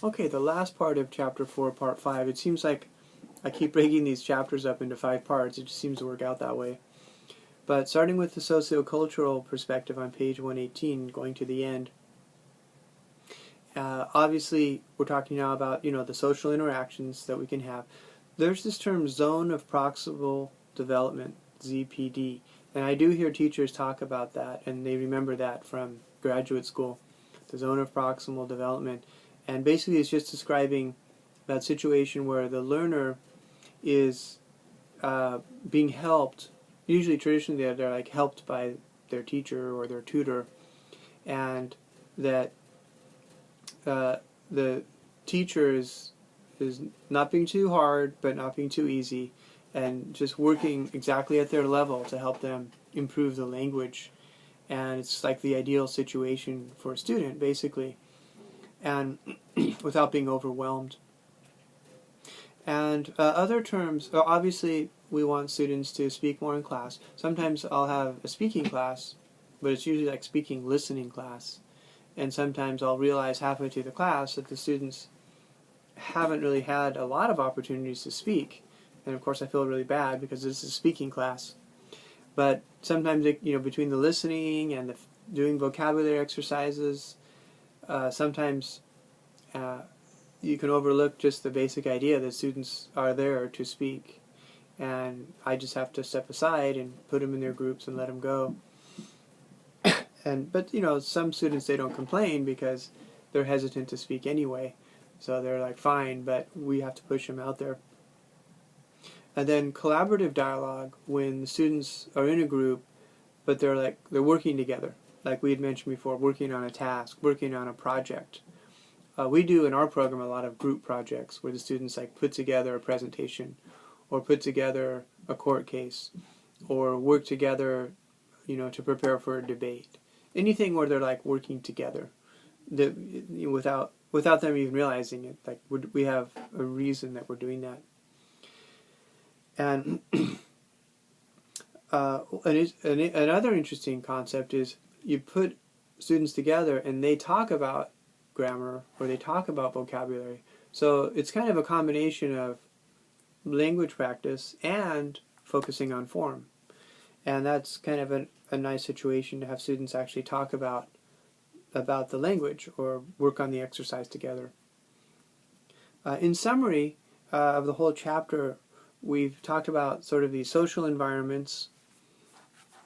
Okay, the last part of Chapter 4, Part 5. It seems like I keep breaking these chapters up into 5 parts. It just seems to work out that way. But starting with the sociocultural perspective on page 118, going to the end, obviously we're talking now about, the social interactions that we can have. There's this term zone of proximal development, ZPD, and I do hear teachers talk about that, and they remember that from graduate school, the zone of proximal development. And basically it's just describing that situation where the learner is being helped. Usually traditionally they're like helped by their teacher or their tutor, and that the teacher is not being too hard but not being too easy, and just working exactly at their level to help them improve the language. And it's like the ideal situation for a student, basically, and without being overwhelmed. And other terms, obviously we want students to speak more in class. Sometimes I'll have a speaking class, but it's usually like speaking listening class. And sometimes I'll realize halfway through the class that the students haven't really had a lot of opportunities to speak. And of course I feel really bad because this is a speaking class. But sometimes, between the listening and the doing vocabulary exercises, sometimes you can overlook just the basic idea that students are there to speak. And I just have to step aside and put them in their groups and let them go. But some students, they don't complain because they're hesitant to speak anyway. So they're like, fine, but we have to push them out there. And then collaborative dialogue, when the students are in a group, but they're working together. Like we had mentioned before, working on a task, working on a project. We do in our program a lot of group projects where the students put together a presentation, or put together a court case, or work together, to prepare for a debate. Anything where they're working together, without them even realizing it. We have a reason that we're doing that. And another interesting concept is you put students together and they talk about grammar or they talk about vocabulary. So it's kind of a combination of language practice and focusing on form. And that's kind of a nice situation to have students actually talk about the language or work on the exercise together. In summary of the whole chapter, we've talked about sort of the social environments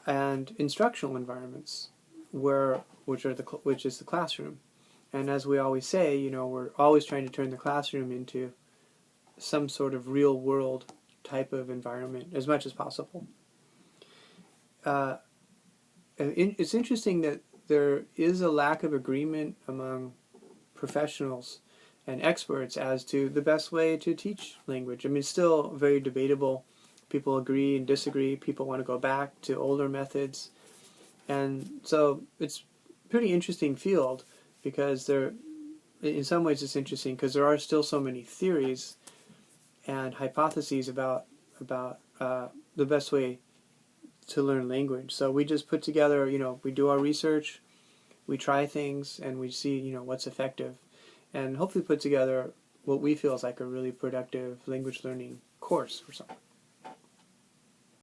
and instructional environments, which is the classroom. And as we always say, we're always trying to turn the classroom into some sort of real world type of environment as much as possible. It's interesting that there is a lack of agreement among professionals and experts as to the best way to teach language. I mean, it's still very debatable. People agree and disagree. People want to go back to older methods. And so it's a pretty interesting field because in some ways it's interesting because there are still so many theories and hypotheses about the best way to learn language. So we just put together, we do our research, we try things, and we see, what's effective. And hopefully put together what we feel is like a really productive language learning course or something.